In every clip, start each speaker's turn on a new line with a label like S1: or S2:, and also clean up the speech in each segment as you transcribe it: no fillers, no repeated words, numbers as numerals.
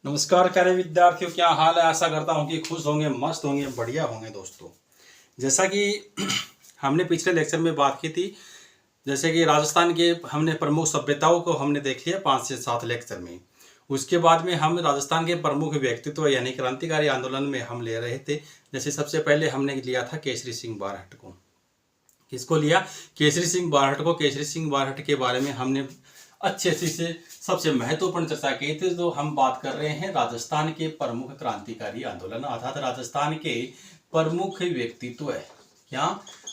S1: नमस्कार प्यारे विद्यार्थियों, क्या हाल है। आशा करता हूँ कि खुश होंगे, मस्त होंगे, बढ़िया होंगे। दोस्तों, जैसा कि हमने पिछले लेक्चर में बात की थी, जैसे कि राजस्थान के हमने प्रमुख सभ्यताओं को हमने देख लिया 5 से 7 लेक्चर में। उसके बाद में हम राजस्थान के प्रमुख व्यक्तित्व यानी क्रांतिकारी आंदोलन में हम ले रहे थे। जैसे सबसे पहले हमने लिया था केसरी सिंह बारहट को। किसको लिया? केसरी सिंह बारहट को। केसरी सिंह बारहट के बारे में हमने अच्छे से सबसे महत्वपूर्ण चर्चा की थी। तो हम बात कर रहे हैं राजस्थान के प्रमुख क्रांतिकारी आंदोलन, अर्थात राजस्थान के प्रमुख व्यक्तित्व है। क्या?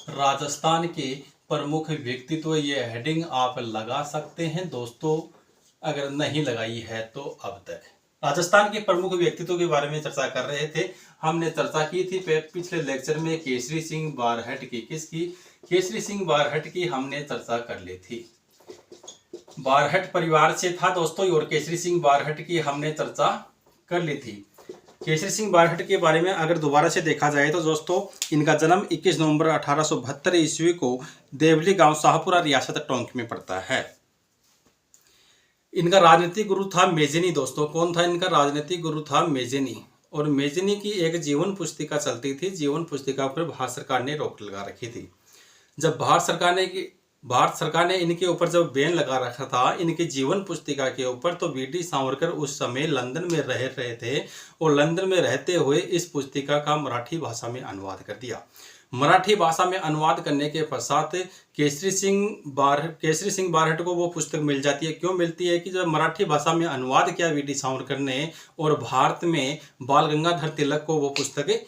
S1: राजस्थान के प्रमुख व्यक्तित्व। ये हेडिंग आप लगा सकते हैं दोस्तों, अगर नहीं लगाई है तो अब तक। राजस्थान के प्रमुख व्यक्तित्व के बारे में चर्चा कर रहे थे। हमने चर्चा की थी पिछले लेक्चर में केसरी सिंह बारहट की। किसकी? केसरी सिंह बारहट की हमने चर्चा कर ली थी। बारहट परिवार से था दोस्तों, और केसरी सिंह बारहट की हमने चर्चा कर ली थी। केसरी सिंह बारहट के बारे में अगर दोबारा से देखा जाए तो दोस्तों, इनका जन्म 21 नवंबर 1872 ईस्वी को देवली गांव शाहपुरा रियासत टोंक में पड़ता है। इनका राजनीतिक गुरु था मेजनी। दोस्तों, कौन था इनका राजनीतिक गुरु? था मेजनी। और मेजनी की एक जीवन पुस्तिका चलती थी। जीवन पुस्तिका पर भारत सरकार ने रोक लगा रखी थी। जब भारत सरकार ने इनके ऊपर जब बैन लगा रखा था इनकी जीवन पुस्तिका के ऊपर, तो वीडी सावरकर उस समय लंदन में रह रहे थे, और लंदन में रहते हुए इस पुस्तिका का मराठी भाषा में अनुवाद कर दिया। मराठी भाषा में अनुवाद करने के पश्चात केसरी सिंह बारहट को वो पुस्तक मिल जाती है। क्यों मिलती है? कि जब मराठी भाषा में अनुवाद किया वीडी सावरकर ने, और भारत में बाल गंगाधर तिलक को वो पुस्तक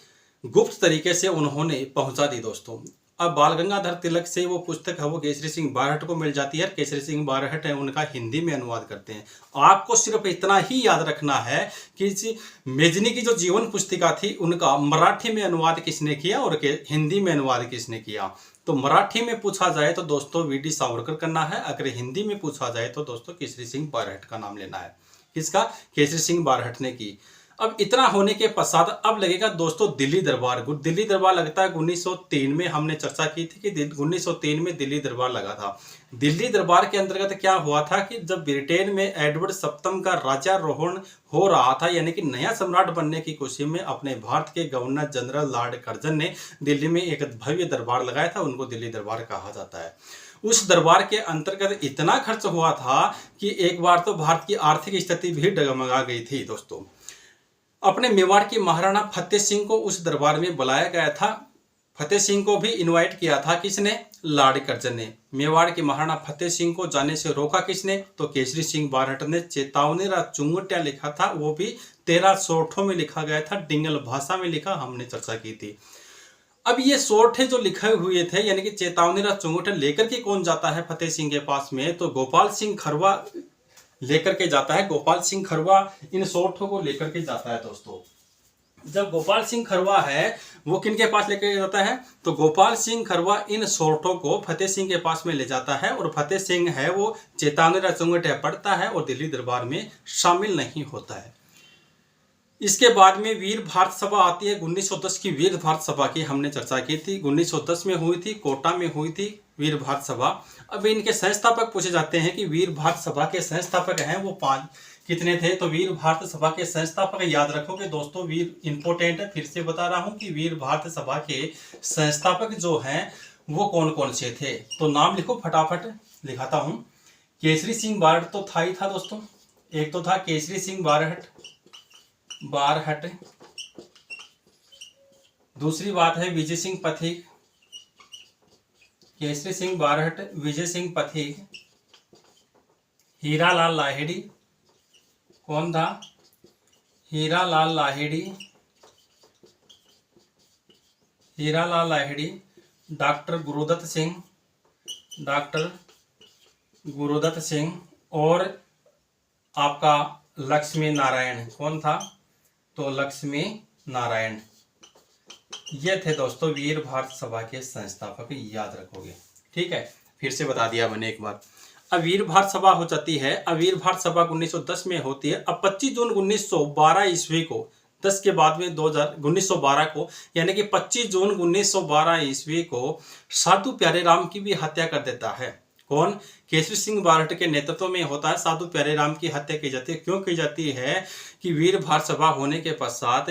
S1: गुप्त तरीके से उन्होंने पहुंचा दी। दोस्तों, अब बाल गंगाधर तिलक से वो पुस्तक है वो केसरी सिंह बारहट को मिल जाती है। केसरी सिंह बारहट है उनका हिंदी में अनुवाद करते हैं। आपको सिर्फ इतना ही याद रखना है कि मेजनी की जो जीवन पुस्तिका थी उनका मराठी में अनुवाद किसने किया और हिंदी में अनुवाद किसने किया। तो मराठी में पूछा जाए तो दोस्तों वीडी सावरकर करना है, अगर हिंदी में पूछा जाए तो दोस्तों केसरी सिंह बारहट का नाम लेना है। किसका? केसरी सिंह बारहट ने की। अब इतना होने के पश्चात अब लगेगा दोस्तों दिल्ली दरबार। दिल्ली दरबार लगता है 1903 में। हमने चर्चा की थी कि 1903 में दिल्ली दरबार लगा था। दिल्ली दरबार के अंतर्गत क्या हुआ था कि जब ब्रिटेन में एडवर्ड सप्तम का राज्यारोहण हो रहा था, यानी कि नया सम्राट बनने की खुशी में अपने भारत के गवर्नर जनरल लॉर्ड कर्जन ने दिल्ली में एक भव्य दरबार लगाया था। उनको दिल्ली दरबार कहा जाता है। उस दरबार के अंतर्गत इतना खर्च हुआ था कि एक बार तो भारत की आर्थिक स्थिति भी डगमगा गई थी। दोस्तों, अपने मेवाड़ के महाराणा फतेह सिंह को उस दरबार में बुलाया गया था। फतेह सिंह को भी इनवाइट किया था। किसने? लॉर्ड कर्जन ने। मेवाड़ के महाराणा फतेह सिंह को जाने से रोका किसने? तो केसरी सिंह बारहट ने चेतावनी चुंगटिया लिखा था, वो भी 13 सोठों में लिखा गया था, डिंगल भाषा में लिखा। हमने चर्चा की थी। अब ये सोठे जो लिखे हुए थे, यानी कि चेतावनी चुंगटिया लेकर के कौन जाता है फतेह सिंह के पास में? तो गोपाल सिंह खरवा लेकर के जाता है। गोपाल सिंह खरवा इन सोठों को लेकर के जाता है। दोस्तों, जब गोपाल सिंह खरवा है वो किन के पास लेकर जाता है? तो गोपाल सिंह खरवा इन सोठों को फतेह सिंह के पास में ले जाता है, और फतेह सिंह है वो चेतावनी चुंगटिया पढ़ता है और दिल्ली दरबार में शामिल नहीं होता है। इसके बाद में वीर भारत सभा आती है। 1910 की वीर भारत सभा की हमने चर्चा की थी। 1910 में हुई थी, कोटा में हुई थी वीर भारत सभा। अब इनके संस्थापक पूछे जाते हैं कि वीर भारत सभा के संस्थापक हैं वो 5 कितने थे? तो वीर भारत सभा के संस्थापक याद रखोगे दोस्तों, वीर इंपोर्टेंट है। फिर से बता रहा हूं कि वीर भारत सभा के संस्थापक जो हैं वो कौन कौन से थे। तो नाम लिखो, फटाफट लिखाता हूं। केसरी सिंह बारहट तो था ही था दोस्तों। एक तो था केसरी सिंह बारहट। दूसरी बात है विजय सिंह पथिक। केसरी सिंह बारहट, विजय सिंह पथिक, हीरालाल लाहिड़ी। कौन था? हीरालाल लाहिड़ी। हीरालाल लाहिड़ी, डॉक्टर गुरुदत्त सिंह, और आपका लक्ष्मी नारायण। कौन था? तो लक्ष्मी नारायण। ये थे दोस्तों वीर भारत सभा के संस्थापक, याद रखोगे। ठीक है, फिर से बता दिया मैंने एक बार। अब वीर भारत सभा हो जाती है। अब वीर भारत सभा 1910 में होती है। अब 25 जून 1912 ईस्वी को, 10 के बाद में 1912 को, यानी कि 25 जून 1912 ईस्वी को साधु प्यारे राम की भी हत्या कर देता है। कौन? केसरी सिंह बारहट के नेतृत्व में होता है। साधु प्यारेराम की हत्या की जाती है। क्यों की जाती है? कि वीर भारत सभा होने के पश्चात,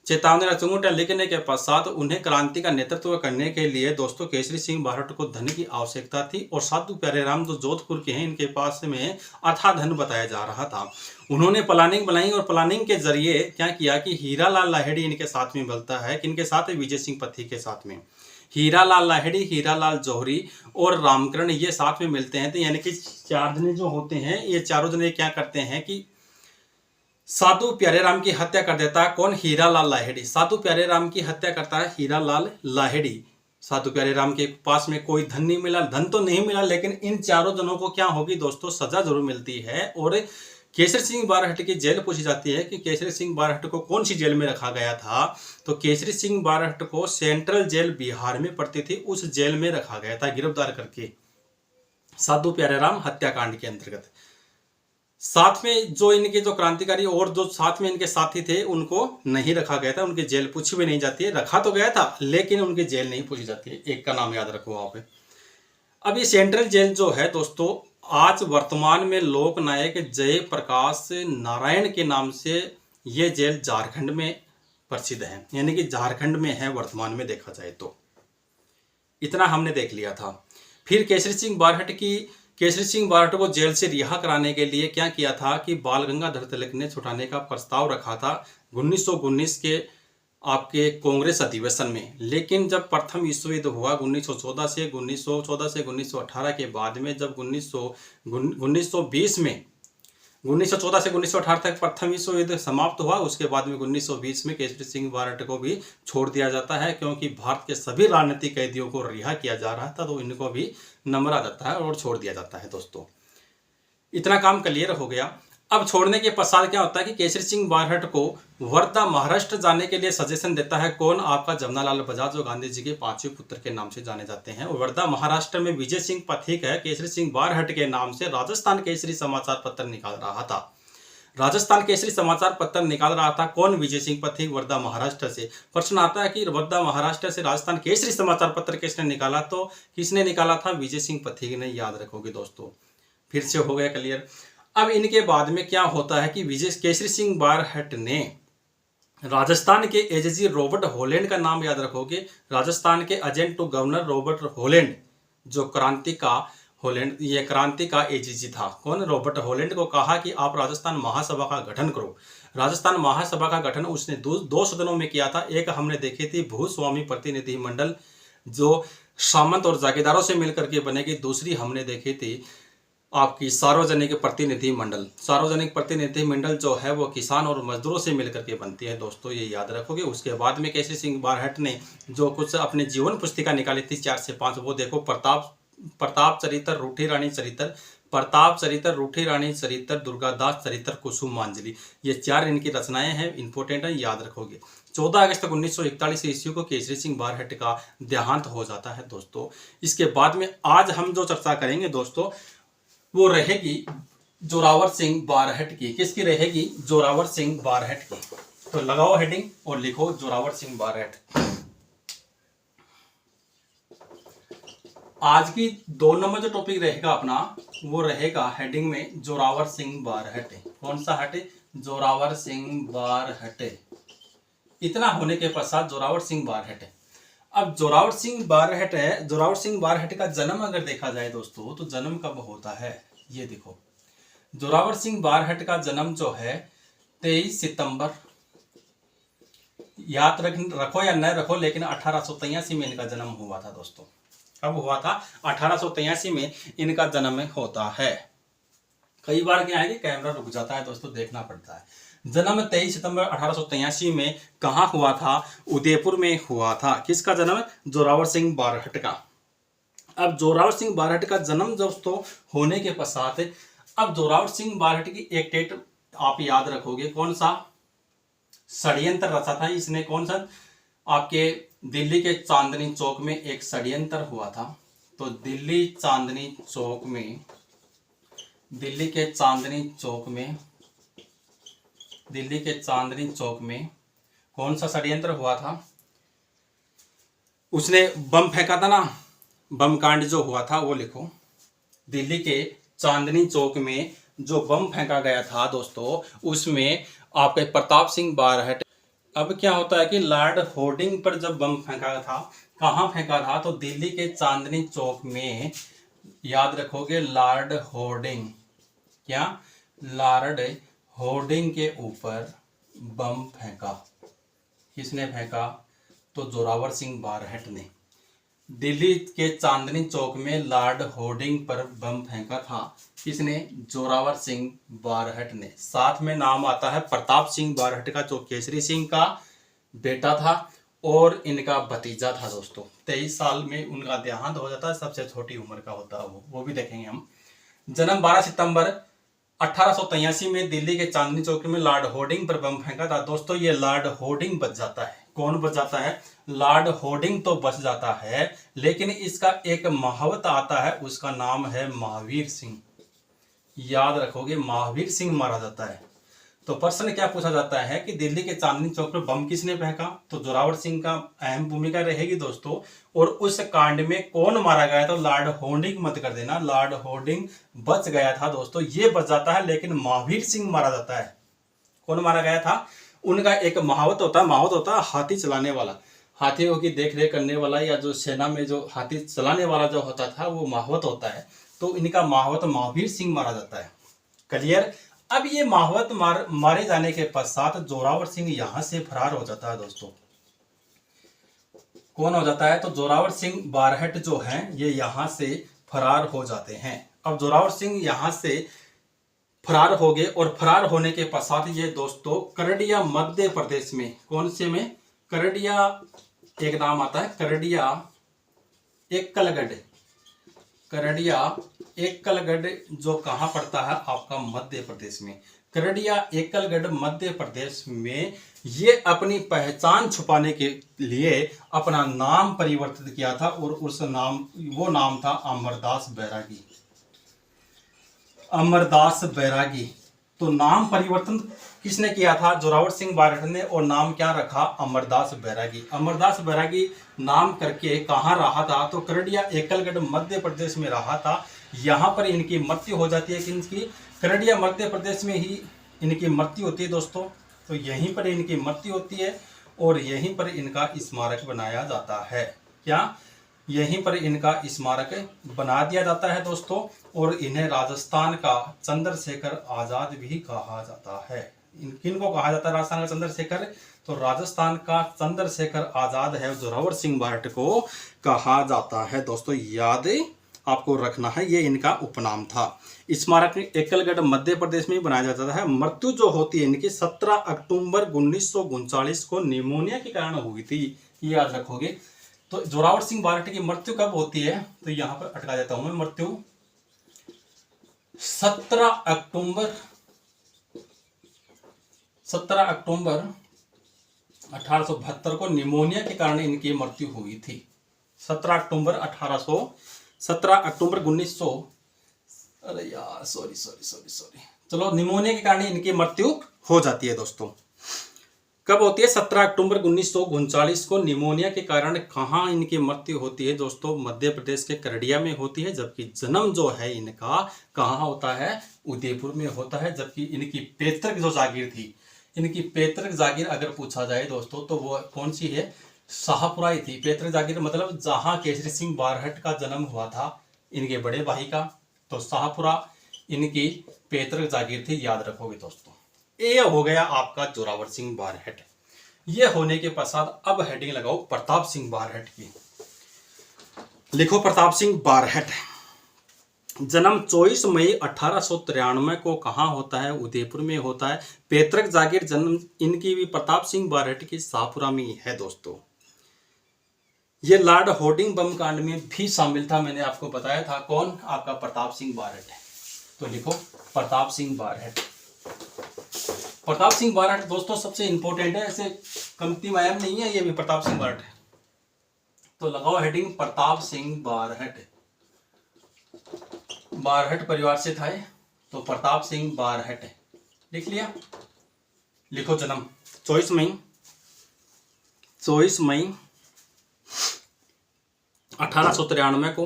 S1: चेतावनी रचूंटा लिखने के पश्चात उन्हें क्रांति का नेतृत्व करने के लिए दोस्तों केसरी सिंह बारहट को धन की आवश्यकता थी, और साधु प्यारेराम जो जोधपुर के हैं, इनके पास में अथाह धन बताया जा रहा था। उन्होंने प्लानिंग बनाई, और प्लानिंग के जरिए क्या किया कि हीरालाल लाहिड़ी इनके साथ में मिलता है। किनके साथ? विजय सिंह पथी के साथ में। हीरालाल लाहिड़ी, हीरालाल जौहरी और रामकरण ये साथ में मिलते हैं। तो यानी कि चार जने जो होते हैं, ये चारों जने क्या करते हैं कि साधु प्यारेराम की हत्या कर देता है। कौन? हीरालाल लाहिड़ी। साधु प्यारेराम की हत्या करता है हीरालाल लाहिड़ी। साधु प्यारेराम के पास में कोई धन नहीं मिला, धन तो नहीं मिला, लेकिन इन चारों जनों को क्या होगी दोस्तों? सजा जरूर मिलती है। और केसरी सिंह बारहट की जेल पूछी जाती है कि केसरी सिंह बारहट को कौन सी जेल में रखा गया था? तो केसरी सिंह बारहट को सेंट्रल जेल बिहार में पड़ती थी, उस जेल में रखा गया था गिरफ्तार करके, साधु प्यारेराम हत्याकांड के अंतर्गत। साथ में जो इनके जो क्रांतिकारी और जो साथ में इनके साथी थे, उनको नहीं रखा गया था, उनकी जेल पूछी भी नहीं जाती है। रखा तो गया था, लेकिन उनकी जेल नहीं पूछी जाती है। एक का नाम याद रखो आप। अब ये सेंट्रल जेल जो है दोस्तों, आज वर्तमान में लोक नायक जयप्रकाश नारायण के नाम से ये जेल झारखंड में प्रसिद्ध है, यानी कि झारखंड में है वर्तमान में देखा जाए तो। इतना हमने देख लिया था। फिर केसरी सिंह बारहट को जेल से रिहा कराने के लिए क्या किया था कि बाल गंगाधर तिलक ने छुटाने का प्रस्ताव रखा था 1919 के आपके कांग्रेस अधिवेशन में। लेकिन जब प्रथम विश्व युद्ध हुआ 1914 से 1918 के बाद में, जब 1920 में 1914 से 1918 तक प्रथम विश्व युद्ध समाप्त हुआ, उसके बाद में 1920 में केसरी सिंह बारहट को भी छोड़ दिया जाता है, क्योंकि भारत के सभी राजनीतिक कैदियों को रिहा किया जा रहा था, तो इनको भी नंबर आ जाता है और छोड़ दिया जाता है दोस्तों। इतना काम क्लियर हो गया। अब छोड़ने के पश्चात क्या होता है कि केसरी सिंह बारहट को वर्धा महाराष्ट्र जाने के लिए सजेशन देता है। कौन? आपका जमनालाल बजाज, जो गांधी जी के पांचवें पुत्र के नाम से जाने जाते हैं। वर्धा महाराष्ट्र में विजय सिंह पथिक है, केसरी सिंह बारहट के नाम से राजस्थान केसरी समाचार पत्र निकाल रहा था। राजस्थान केसरी समाचार पत्र निकाल रहा था कौन? विजय सिंह पथिक, वर्धा महाराष्ट्र से। प्रश्न आता है कि वर्धा महाराष्ट्र से राजस्थान केसरी समाचार पत्र किसने निकाला? तो किसने निकाला था? विजय सिंह पथिक ने। याद रखोगे दोस्तों। फिर से हो गया क्लियर। अब इनके बाद में क्या होता है कि विजय केसरी सिंह बारहट ने राजस्थान के एजेजी रॉबर्ट हॉलैंड का नाम याद रखोगे। राजस्थान के agent to governor Robert Holland, जो क्रांति का एजेजी था। कौन? रॉबर्ट हॉलैंड को कहा कि आप राजस्थान महासभा का गठन करो। राजस्थान महासभा का गठन उसने दो सदनों में किया था। एक हमने देखी थी भूस्वामी प्रतिनिधि मंडल, जो सामंत और जागीरदारों से मिलकर के बनेगी। दूसरी हमने देखी थी आपकी सार्वजनिक प्रतिनिधि मंडल। सार्वजनिक प्रतिनिधि मंडल जो है वो किसान और मजदूरों से मिलकर के बनती है दोस्तों, ये याद रखोगे। उसके बाद में केसरी सिंह बारहट ने जो कुछ अपने जीवन पुस्तिका निकाली थी 4 से 5, वो देखो। प्रताप चरित्र, रूठी रानी चरित्र, प्रताप चरित्र, रूठी रानी चरित्र, दुर्गादास चरित्र, कुसुमांजलि, ये 4 इनकी रचनाएं हैं, इंपॉर्टेंट है, याद रखोगे। 14 अगस्त 1941 ईस्वी को केसरी सिंह बारहट का देहांत हो जाता है दोस्तों। इसके बाद में आज हम जो चर्चा करेंगे दोस्तों, वो रहेगी जोरावर सिंह बारहट की। किसकी रहेगी? जोरावर सिंह बारहट की। तो लगाओ हेडिंग और लिखो जोरावर सिंह बारहट। आज की 2 नंबर जो टॉपिक रहेगा अपना, वो रहेगा हेडिंग में जोरावर सिंह बारहट। कौन सा हटे? जोरावर सिंह बारहट। इतना होने के पश्चात जोरावर सिंह बारहट। अब जोरावर सिंह बारहट है। जोरावर सिंह बारहट का जन्म अगर देखा जाए दोस्तों, तो जन्म कब होता है? ये देखो, जोरावर सिंह बारहट का जन्म जो है 23 सितंबर, याद रखो या न रखो, लेकिन 1883 में इनका जन्म हुआ था दोस्तों। कब हुआ था? 1883 में इनका जन्म होता है। कई बार क्या है कि कैमरा रुक जाता है दोस्तों, देखना पड़ता है। जन्म 23 सितंबर 1883 में कहाँ हुआ था? उदयपुर में हुआ था। किसका जन्म? जोरावर सिंह बारहट का। अब जोरावर सिंह बारहट का जन्म दोस्तों होने के पश्चात, अब जोरावर सिंह बारहट की एक डेट आप याद रखोगे। कौन सा? षड्यंत्र रचा था इसने। कौन सा? आपके दिल्ली के चांदनी चौक में एक षड्यंत्र हुआ था। तो दिल्ली के चांदनी चौक में कौन सा षड्यंत्र हुआ था? उसने बम फेंका था ना, बम कांड जो हुआ था वो लिखो। दिल्ली के चांदनी चौक में जो बम फेंका गया था दोस्तों, उसमें आपके प्रताप सिंह बारहट। अब क्या होता है कि लॉर्ड होर्डिंग पर जब बम फेंका था, कहाँ फेंका था, तो दिल्ली के चांदनी चौक में। याद रखोगे, लॉर्ड होर्डिंग, क्या, लॉर्ड होर्डिंग के ऊपर बम फेंका। किसने फेंका, तो जोरावर सिंह बारहट ने। दिल्ली के चांदनी चौक में लॉर्ड होर्डिंग पर बम फेंका था। किसने, जोरावर सिंह बारहट ने। साथ में नाम आता है प्रताप सिंह बारहट का, जो केसरी सिंह का बेटा था और इनका भतीजा था दोस्तों। 23 साल में उनका देहांत हो जाता है, सबसे छोटी उम्र का होता है वो भी देखेंगे हम। जन्म 12 सितंबर 1883 में दिल्ली के चांदनी चौक में लॉर्ड होर्डिंग पर बम फेंका था दोस्तों। ये लॉर्ड होर्डिंग बच जाता है। कौन बच जाता है, लॉर्ड होर्डिंग तो बच जाता है, लेकिन इसका एक महावत आता है, उसका नाम है महावीर सिंह। याद रखोगे, महावीर सिंह मारा जाता है। तो प्रश्न क्या पूछा जाता है कि दिल्ली के चांदनी चौक पर बम किसने फेंका, तो जोरावर सिंह का अहम भूमिका रहेगी दोस्तों। और उस कांड में कौन मारा गया, तो लॉर्ड होर्डिंग मत कर देना, लॉर्ड होर्डिंग बच गया था दोस्तों। ये बच जाता है, लेकिन महावीर सिंह मारा जाता है। कौन मारा गया था, उनका एक महावत होता है हाथी चलाने वाला, हाथियों की देख रेख करने वाला, या जो सेना में जो हाथी चलाने वाला जो होता था वो महावत होता है। तो इनका महावत महावीर सिंह मारा जाता है। क्लियर। अब ये महावत मारे जाने के पश्चात जोरावर सिंह यहां से फरार हो जाता है दोस्तों। कौन हो जाता है, तो जोरावर सिंह बारहट जो हैं ये यहां से फरार हो जाते हैं। अब जोरावर सिंह यहां से फरार हो गए, और फरार होने के पश्चात ये दोस्तों करड़िया मध्य प्रदेश में, कौन से में, करड़िया, एक नाम आता है करड़िया एकलगढ़। करड़िया एकलगढ़ जो कहाँ पड़ता है, आपका मध्य प्रदेश में। करड़िया एकलगढ़ मध्य प्रदेश में ये अपनी पहचान छुपाने के लिए अपना नाम परिवर्तित किया था, और वो नाम था अमरदास बैरागी। अमरदास बैरागी। तो नाम परिवर्तन किसने किया था, जोरावर सिंह बारहट ने, और नाम क्या रखा, अमरदास बैरागी। अमरदास बैरागी नाम करके कहाँ रहा था, तो करड़िया एकलगढ़ मध्य प्रदेश में रहा था। यहाँ पर इनकी मृत्यु हो जाती है, किसकी, करड़िया मध्य प्रदेश में ही इनकी मृत्यु होती है दोस्तों। तो यहीं पर इनकी मृत्यु होती है, और यहीं पर इनका स्मारक बनाया जाता है। क्या, यहीं पर इनका स्मारक बना दिया जाता है दोस्तों। और इन्हें राजस्थान का चंद्रशेखर आजाद भी कहा जाता है। किनको कहा जाता है राजस्थान का चंद्रशेखर, तो राजस्थान का चंद्रशेखर आजाद है, जोरावर सिंह बारहट को कहा जाता है दोस्तों। याद आपको रखना है, ये इनका उपनाम था। स्मारक एकलगढ़ मध्य प्रदेश में बनाया जाता है। मृत्यु जो होती है इनकी 17 अक्टूबर 1939 को निमोनिया के कारण हुई थी, ये याद रखोगे। तो जोरावर सिंह बारहट की मृत्यु कब होती है, तो यहां पर अटका देता हूं मैं, मृत्यु 17 अक्टूबर 1872 को निमोनिया के कारण इनकी मृत्यु हुई थी। 17 अक्टूबर 1900, अरे यार सॉरी, चलो, निमोनिया के कारण इनकी मृत्यु हो जाती है दोस्तों। कब होती है, 17 अक्टूबर 1939 को निमोनिया के कारण। कहाँ इनकी मृत्यु होती है दोस्तों, मध्य प्रदेश के करड़िया में होती है। जबकि जन्म जो है इनका कहाँ होता है, उदयपुर में होता है। जबकि इनकी पैतृक जो जागीर थी, इनकी पैतृक जागीर अगर पूछा जाए दोस्तों, तो वो कौन सी है, शाहपुरा ही थी। पैतृक जागीर मतलब जहाँ केसरी सिंह बारहट का जन्म हुआ था इनके बड़े भाई का, तो शाहपुरा इनकी पैतृक जागीर थी। याद रखोगे दोस्तों। ये हो गया आपका जोरावर सिंह बारहट। ये होने के पश्चात अब हेडिंग लगाओ प्रताप सिंह बारहट की। लिखो प्रताप सिंह बारहट। जन्म 24 मई 1893 को कहाँ होता है, उदयपुर में होता है। पैतृक जागीर जन्म इनकी भी प्रताप सिंह बारहट की शाहपुरा में ही है दोस्तों। ये लॉर्ड होर्डिंग बम कांड में भी शामिल था, मैंने आपको बताया था। कौन, आपका प्रताप सिंह बारहट है। तो लिखो प्रताप सिंह बारहट। प्रताप सिंह बारहट दोस्तों सबसे इंपॉर्टेंट है, ऐसे कमती मायम नहीं है, ये भी प्रताप सिंह बारहट है। तो लगाओ हेडिंग प्रताप सिंह बारहट। बारहट परिवार से था, तो प्रताप सिंह बारहट लिख लिया। लिखो जन्म 24 मई 1893 को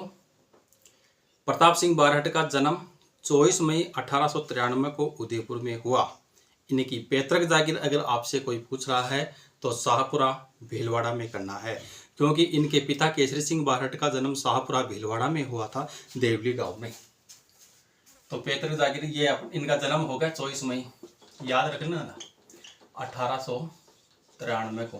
S1: प्रताप सिंह बारहट का जन्म 24 मई 1893 को उदयपुर में हुआ। इनकी पैतृक जागीर अगर आपसे कोई पूछ रहा है तो शाहपुरा भीलवाड़ा में करना है, क्योंकि इनके पिता केसरी सिंह बारहट का जन्म शाहपुरा भीलवाड़ा में हुआ था, देवली गांव में। तो पैतृक जागीर ये इनका जन्म हो गया 24 मई, याद रखना ना, 1893 को।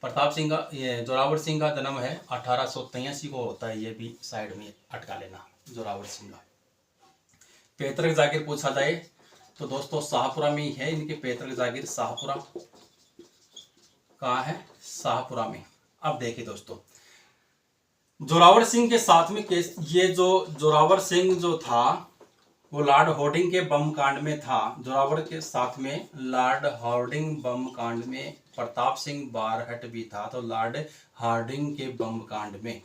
S1: प्रताप सिंह का, ये जोरावर सिंह का जन्म है 1883 को होता है, ये भी साइड में अटका लेना, जोरावर सिंह का। पैतृक जागीर पूछा जाए तो दोस्तों शाहपुरा में ही है इनके पैतृक जागीर। शाहपुरा कहाँ है? शाहपुरा में। अब देखिए दोस्तों, जोरावर सिंह के साथ में ये जो जोरावर सिंह जो था वो लॉर्ड हार्डिंग के बम कांड में था। जोरावर के साथ में लॉर्ड हार्डिंग बम कांड में प्रताप सिंह बारहट भी था। तो लॉर्ड हार्डिंग के बम कांड में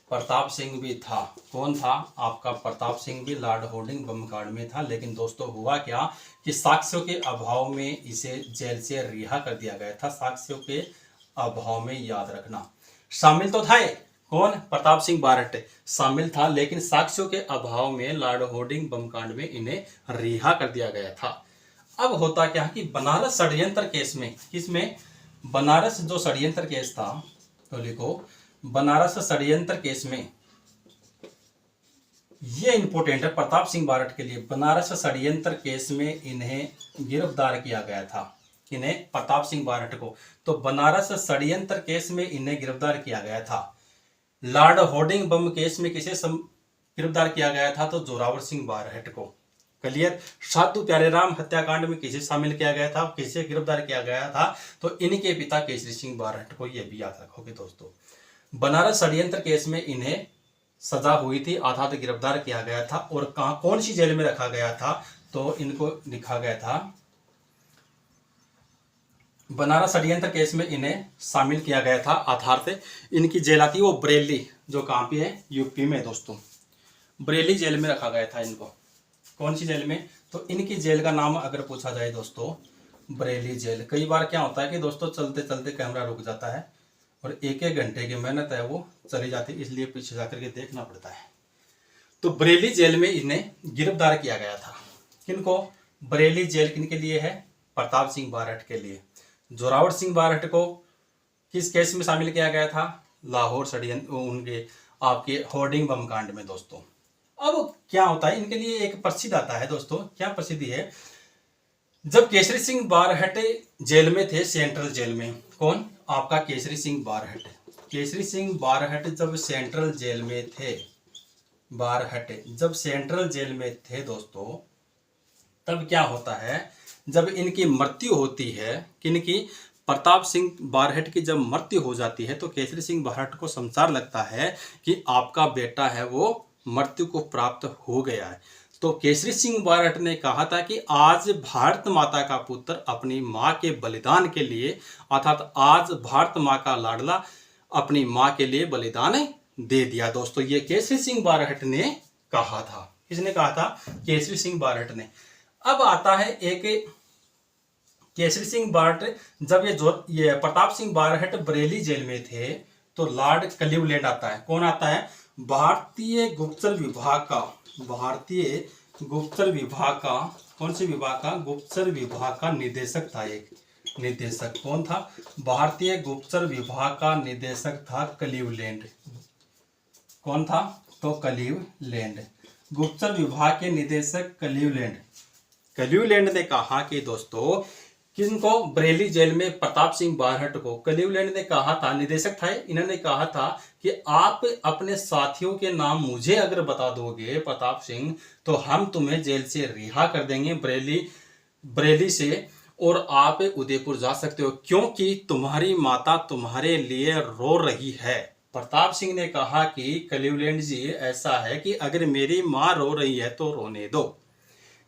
S1: प्रताप सिंह भी था। कौन था? आपका प्रताप सिंह भी लॉर्ड हार्डिंग बम कांड में था। लेकिन दोस्तों हुआ क्या कि साक्ष्यों के अभाव में इसे जेल से रिहा कर दिया गया था। साक्ष्यों के अभाव में, याद रखना। शामिल तो था कौन? प्रताप सिंह बारहट शामिल था, लेकिन साक्ष्यों के अभाव में लॉर्ड हार्डिंग बम कांड में इन्हें रिहा कर दिया गया था। अब होता क्या कि बनारस षड्यंत्र केस में, किसमें? बनारस जो षड्यंत्र केस था, तो लिखो बनारस षड्यंत्र केस में, ये इंपॉर्टेंट है प्रताप सिंह बारहट के लिए। बनारस षड्यंत्र केस में इन्हें गिरफ्तार किया गया था। इन्हें, प्रताप सिंह बारहट को, तो बनारस षड्यंत्र केस में इन्हें गिरफ्तार किया गया था। लॉर्ड हार्डिंग बम केस में किसे गिरफ्तार किया गया था? तो जोरावर सिंह बारहट को। क्लियर? साधु प्यारेराम हत्याकांड में किसे शामिल किया गया था, किसे गिरफ्तार किया गया था? तो इनके पिता केसरी सिंह बारहट को। यह भी याद रखोगे दोस्तों। बनारस षड्यंत्र केस में इन्हें सजा हुई थी, अर्थात गिरफ्तार किया गया था। और कहां, कौन सी जेल में रखा गया था? तो इनको लिखा गया था, बनारस षड्यंत्र केस में इन्हें शामिल किया गया था। आधार से इनकी जेल आती है वो बरेली, जो कहां पे है? यूपी में दोस्तों। बरेली जेल में रखा गया था इनको। कौन सी जेल में? तो इनकी जेल का नाम अगर पूछा जाए दोस्तों, बरेली जेल। कई बार क्या होता है कि दोस्तों चलते चलते कैमरा रुक जाता है और एक एक घंटे की मेहनत है वो चली जाती है, इसलिए पीछे जाकर के देखना पड़ता है। तो बरेली जेल में इन्हें गिरफ्तार किया गया था। किनको? बरेली जेल किनके लिए है? प्रताप सिंह बारहट के लिए। जोरावर सिंह बारहट को किस केस में शामिल किया गया था? लाहौर षड्यंत्र, उनके आपके हार्डिंग बम कांड में दोस्तों। अब क्या होता है, इनके लिए एक प्रसिद्ध आता है दोस्तों। क्या प्रसिद्धि है? जब केसरी सिंह बारहट जेल में थे, सेंट्रल जेल में, कौन? आपका केसरी सिंह बारहट। केसरी सिंह बारहट जब सेंट्रल जेल में थे, बारहट जब सेंट्रल जेल में थे दोस्तों, तब क्या होता है, जब इनकी मृत्यु होती है, किनकी? प्रताप सिंह बारहट की जब मृत्यु हो जाती है, तो केसरी सिंह बारहट को समाचार लगता है कि आपका बेटा है वो मृत्यु को प्राप्त हो गया है। तो केसरी सिंह बारहट ने कहा था कि आज भारत माता का पुत्र अपनी माँ के बलिदान के लिए, अर्थात आज भारत माँ का लाडला अपनी माँ के लिए बलिदान दे दिया। दोस्तों ये केसरी सिंह बारहट ने कहा था। किसने कहा था? केसरी सिंह बारहट ने। अब आता है एक, केसरी सिंह बारहट जब ये प्रताप सिंह बारहट बरेली जेल में थे, तो लॉर्ड क्लीवलैंड आता है। कौन आता है? भारतीय गुप्तचर विभाग का, भारतीय गुप्तचर विभाग का, कौन से विभाग का? गुप्तचर विभाग का निदेशक था। एक निदेशक कौन था? भारतीय गुप्तचर विभाग का निदेशक था क्लीवलैंड। कौन था? तो क्लीवलैंड, गुप्तचर विभाग के निदेशक क्लीवलैंड। क्लीवलैंड ने कहा कि दोस्तों, किनको? बरेली जेल में प्रताप सिंह बारहट को क्लीवलैंड ने कहा था, निदेशक था, इन्होंने कहा था कि आप अपने साथियों के नाम मुझे अगर बता दोगे प्रताप सिंह, तो हम तुम्हें जेल से रिहा कर देंगे, बरेली से, और आप उदयपुर जा सकते हो, क्योंकि तुम्हारी माता तुम्हारे लिए रो रही है। प्रताप सिंह ने कहा कि क्लीवलैंड जी, ऐसा है कि अगर मेरी माँ रो रही है तो रोने दो,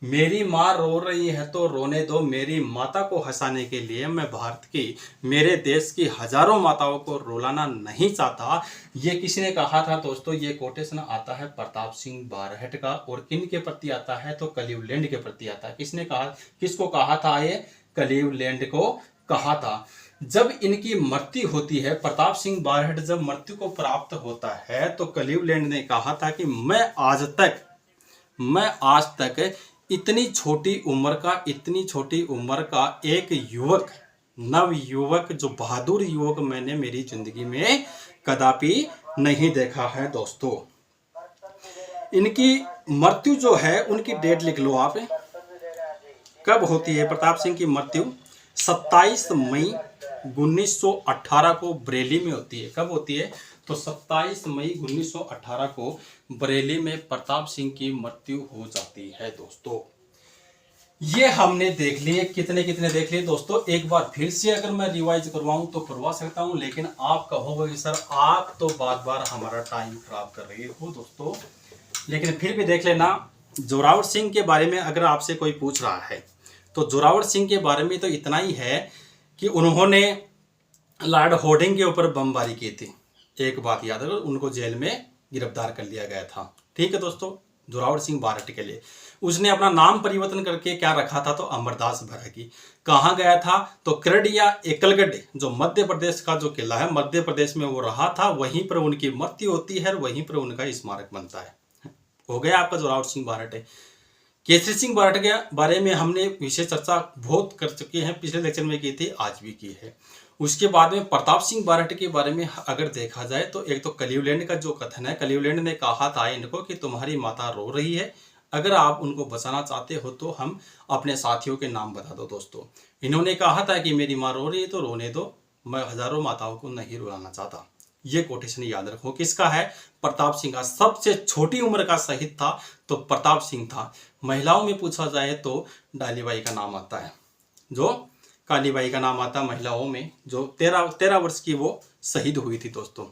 S1: मेरी माँ रो रही है तो रोने दो। मेरी माता को हंसाने के लिए मैं भारत की, मेरे देश की हजारों माताओं को रुलाना नहीं चाहता। ये किसने कहा था दोस्तों? ये कोटेशन आता है प्रताप सिंह बारहट का। और किन के प्रति आता है? तो क्लीवलैंड के प्रति आता है। किसने कहा, किसको कहा था? ये क्लीवलैंड को कहा था। जब इनकी मृत्यु होती है, प्रताप सिंह बारहट जब मृत्यु को प्राप्त होता है, तो क्लीवलैंड ने कहा था कि मैं आज तक इतनी छोटी उम्र का एक युवक, नव युवक, जो बहादुर युवक मैंने मेरी जिंदगी में कदापि नहीं देखा है। दोस्तों, इनकी मृत्यु जो है, उनकी डेट लिख लो आप, कब होती है प्रताप सिंह की मृत्यु? 27 मई 1918 को बरेली में होती है। कब होती है? तो 27 मई 1918 को बरेली में प्रताप सिंह की मृत्यु हो जाती है। दोस्तों, ये हमने देख लिए, कितने देख लिए दोस्तों। एक बार फिर से अगर मैं रिवाइज करवाऊं तो करवा सकता हूं, लेकिन आप कहोगे कि सर आप तो बार हमारा टाइम खराब कर रहे हो दोस्तों। लेकिन फिर भी देख लेना। जोरावर सिंह के बारे में अगर आपसे कोई पूछ रहा है, तो जोरावर सिंह के बारे में तो इतना ही है कि उन्होंने लॉर्ड होर्डिंग के ऊपर बमबारी की थी। एक बात याद रखो, उनको जेल में गिरफ्तार कर लिया गया था। ठीक है दोस्तों, जोरावर सिंह बारहट के लिए उसने अपना नाम परिवर्तन करके क्या रखा था? तो अमरदास बैरागी। कहाँ गया था? तो कृड या एकलगढ़, जो मध्य प्रदेश का जो किला है, मध्य प्रदेश में वो रहा था, वहीं पर उनकी मृत्यु होती है और वहीं पर उनका स्मारक बनता है। हो गया आपका जोरावर सिंह बारहट। केसरी सिंह बारहट के बारे में हमने विशेष चर्चा बहुत कर चुके हैं, पिछले लेक्चर में की थी, आज भी की है। उसके बाद में प्रताप सिंह बारहट के बारे में अगर देखा जाए तो एक तो क्लीवलैंड का जो कथन है, क्लीवलैंड ने कहा था इनको कि तुम्हारी माता रो रही है, अगर आप उनको बचाना चाहते हो तो हम अपने साथियों के नाम बता दो। दोस्तों, इन्होंने कहा था कि मेरी माँ रो रही है तो रोने दो, मैं हजारों माताओं को नहीं रुलाना चाहता। ये कोटेशन याद रखो। किसका है? प्रताप सिंह का। सबसे छोटी उम्र का शहीद था तो प्रताप सिंह था। महिलाओं में पूछा जाए तो डालीबाई का नाम आता है, जो कालीबाई का नाम आता है महिलाओं में, जो 13 वर्ष की वो शहीद हुई थी। दोस्तों,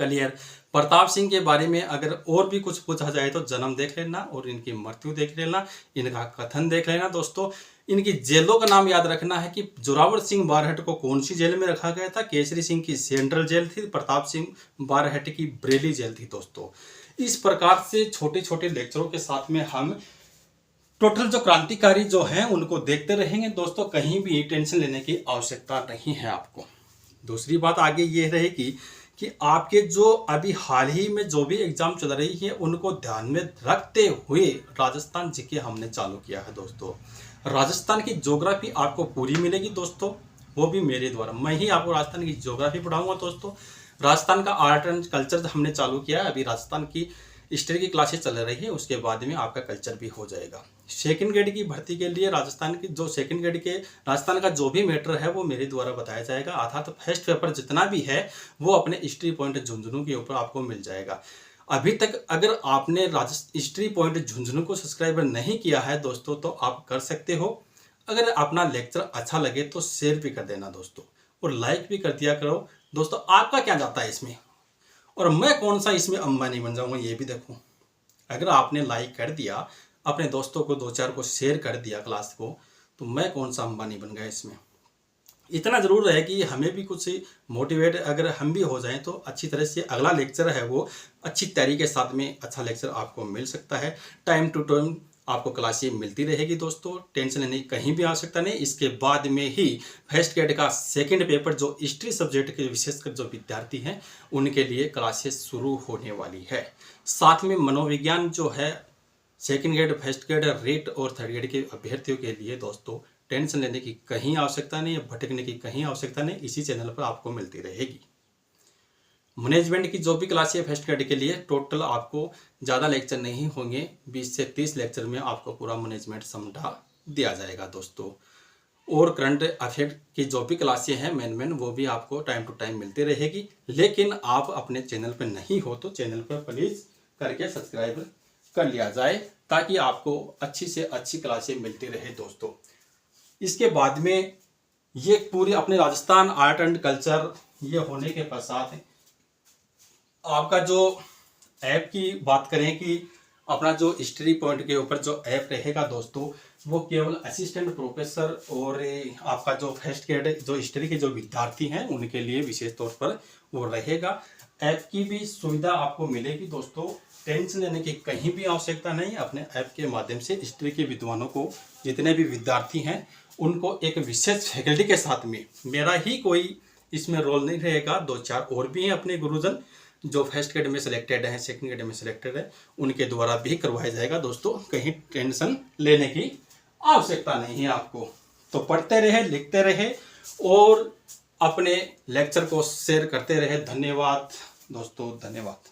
S1: क्लियर। प्रताप सिंह के बारे में अगर और भी कुछ पूछा जाए तो जन्म देख लेना और इनकी मृत्यु देख लेना, इनका कथन देख लेना। दोस्तों, इनकी जेलों का नाम याद रखना है कि जोरावर सिंह बारहट को कौन सी जेल में रखा गया था। केसरी सिंह की सेंट्रल जेल थी, प्रताप सिंह बारहट की बरेली जेल थी। दोस्तों, इस प्रकार से छोटे छोटे लेक्चरों के साथ में हम टोटल जो क्रांतिकारी जो हैं उनको देखते रहेंगे। दोस्तों, कहीं भी टेंशन लेने की आवश्यकता नहीं है आपको। दूसरी बात आगे ये रहेगी कि आपके जो अभी हाल ही में जो भी एग्जाम चल रही है उनको ध्यान में रखते हुए राजस्थान जीके हमने चालू किया है। दोस्तों, राजस्थान की ज्योग्राफी आपको पूरी मिलेगी दोस्तों, वो भी मेरे द्वारा। मैं ही आपको राजस्थान की ज्योग्राफी पढ़ाऊंगा। दोस्तों, राजस्थान का आर्ट एंड कल्चर हमने चालू किया है, अभी राजस्थान की हिस्ट्री की क्लासेस चल रही है, उसके बाद में आपका कल्चर भी हो जाएगा। सेकंड ग्रेड की भर्ती के लिए राजस्थान की जो सेकंड ग्रेड के राजस्थान का जो भी मैटर है वो मेरे द्वारा बताया जाएगा। अर्थात फर्स्ट पेपर जितना भी है वो अपने हिस्ट्री पॉइंट झुंझुनू के ऊपर आपको मिल जाएगा। अभी तक अगर आपने हिस्ट्री पॉइंट झुंझुनू को सब्सक्राइब नहीं किया है दोस्तों, तो आप कर सकते हो। अगर अपना लेक्चर अच्छा लगे तो शेयर भी कर देना दोस्तों, और लाइक भी कर दिया करो। दोस्तों, आपका क्या जाता है इसमें, और मैं कौन सा इसमें अंबानी बन जाऊंगा ये भी देखो। अगर आपने लाइक कर दिया, अपने दोस्तों को 2-4 को शेयर कर दिया क्लास को, तो मैं कौन सा अंबानी बन गया इसमें। इतना जरूर है कि हमें भी कुछ मोटिवेट अगर हम भी हो जाएं तो अच्छी तरह से अगला लेक्चर है वो अच्छी तैयारी के साथ में अच्छा लेक्चर आपको मिल सकता है। टाइम टू टाइम आपको क्लासें मिलती रहेगी दोस्तों, टेंशन लेने की कहीं भी आवश्यकता नहीं। इसके बाद में ही फर्स्ट ग्रेड का सेकंड पेपर जो हिस्ट्री सब्जेक्ट के विशेषकर जो विद्यार्थी हैं उनके लिए क्लासेस शुरू होने वाली है। साथ में मनोविज्ञान जो है second grade, first grade, rate और थर्ड ग्रेड के अभ्यर्थियों के लिए दोस्तों टेंशन लेने की कहीं आवश्यकता नहीं, भटकने की कहीं आवश्यकता नहीं, इसी चैनल पर आपको मिलती रहेगी। मैनेजमेंट की जो भी क्लास है फर्स्ट ग्रेड के लिए टोटल आपको ज़्यादा लेक्चर नहीं होंगे, 20 से 30 लेक्चर में आपको पूरा मैनेजमेंट समझा दिया जाएगा दोस्तों। और करंट अफेयर की जो भी क्लासें हैं मेन वो भी आपको टाइम टू टाइम मिलती रहेगी। लेकिन आप अपने चैनल पर नहीं हो तो चैनल पर प्लीज़ करके सब्सक्राइब कर लिया जाए, ताकि आपको अच्छी से अच्छी क्लासें मिलती रहे दोस्तों। इसके बाद में ये पूरे अपने राजस्थान आर्ट एंड कल्चर ये होने के पश्चात आपका जो ऐप की बात करें कि अपना जो हिस्ट्री पॉइंट के ऊपर जो ऐप रहेगा दोस्तों, वो केवल असिस्टेंट प्रोफेसर और आपका जो फर्स्ट ग्रेड जो हिस्ट्री के जो विद्यार्थी हैं उनके लिए विशेष तौर पर वो रहेगा। ऐप की भी सुविधा आपको मिलेगी दोस्तों, टेंशन लेने की कहीं भी आवश्यकता नहीं। अपने ऐप के माध्यम से हिस्ट्री के विद्वानों को जितने भी विद्यार्थी हैं उनको एक विशेष फैकल्टी के साथ में, मेरा ही कोई इसमें रोल नहीं रहेगा, 2-4 और भी हैं अपने गुरुजन जो फर्स्ट ग्रेड में सिलेक्टेड हैं, सेकंड ग्रेड में सिलेक्टेड है, उनके द्वारा भी करवाया जाएगा। दोस्तों कहीं टेंशन लेने की आवश्यकता नहीं है आपको। तो पढ़ते रहे, लिखते रहे और अपने लेक्चर को शेयर करते रहे। धन्यवाद दोस्तों, धन्यवाद।